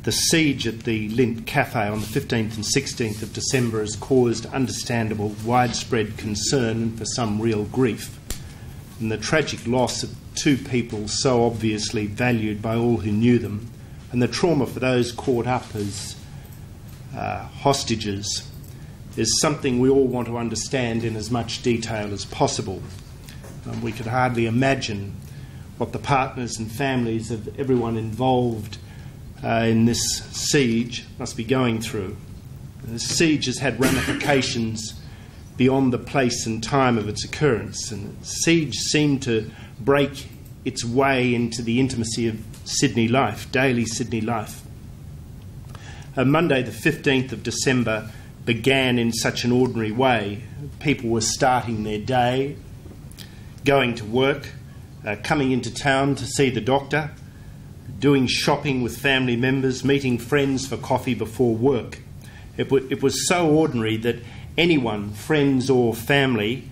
The siege at the Lindt cafe on the 15th and 16th of December has caused understandable widespread concern and for some real grief. And the tragic loss of two people so obviously valued by all who knew them, and the trauma for those caught up as hostages, is something we all want to understand in as much detail as possible. We could hardly imagine what the partners and families of everyone involved in this siege must be going through. The siege has had ramifications beyond the place and time of its occurrence, and the siege seemed to break its way into the intimacy of Sydney life, daily Sydney life. Monday the 15th of December began in such an ordinary way. People were starting their day, going to work, coming into town to see the doctor, doing shopping with family members, meeting friends for coffee before work. It was so ordinary that anyone, friends or family,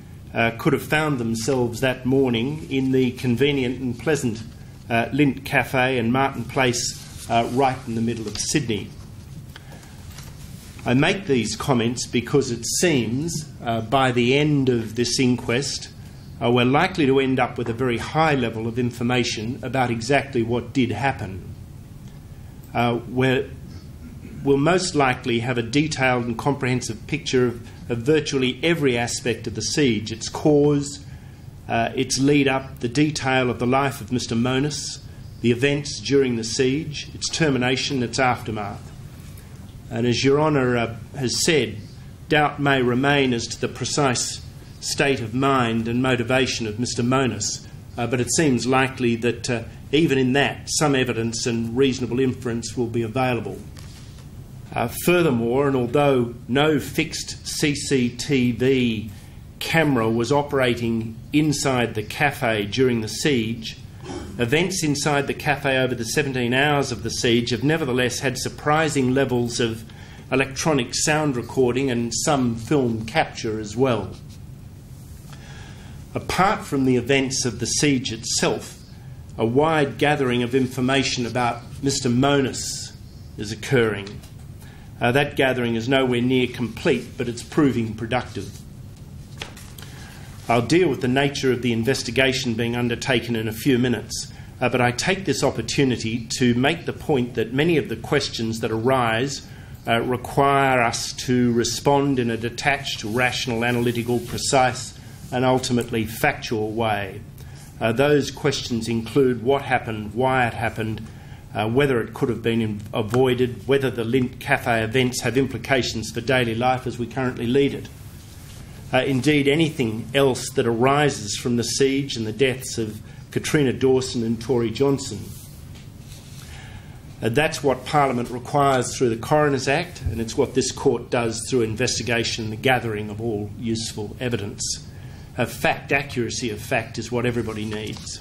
could have found themselves that morning in the convenient and pleasant Lindt Cafe and Martin Place right in the middle of Sydney. I make these comments because it seems by the end of this inquest we're likely to end up with a very high level of information about exactly what did happen. We'll most likely have a detailed and comprehensive picture of virtually every aspect of the siege, its cause, its lead-up, the detail of the life of Mr. Monis, the events during the siege, its termination, its aftermath. And as Your Honour has said, doubt may remain as to the precise state of mind and motivation of Mr. Monis, but it seems likely that even in that, some evidence and reasonable inference will be available. Furthermore, and although no fixed CCTV camera was operating inside the cafe during the siege, events inside the cafe over the 17 hours of the siege have nevertheless had surprising levels of electronic sound recording and some film capture as well. Apart from the events of the siege itself, a wide gathering of information about Mr. Monis is occurring. That gathering is nowhere near complete, but it's proving productive. I'll deal with the nature of the investigation being undertaken in a few minutes, but I take this opportunity to make the point that many of the questions that arise require us to respond in a detached, rational, analytical, precise and ultimately factual way. Those questions include what happened, why it happened, whether it could have been avoided, whether the Lindt Cafe events have implications for daily life as we currently lead it. Indeed, anything else that arises from the siege and the deaths of Katrina, Dawson and Tori Johnson. That's what Parliament requires through the Coroner's Act, and it's what this court does through investigation and the gathering of all useful evidence. Fact, accuracy of fact is what everybody needs.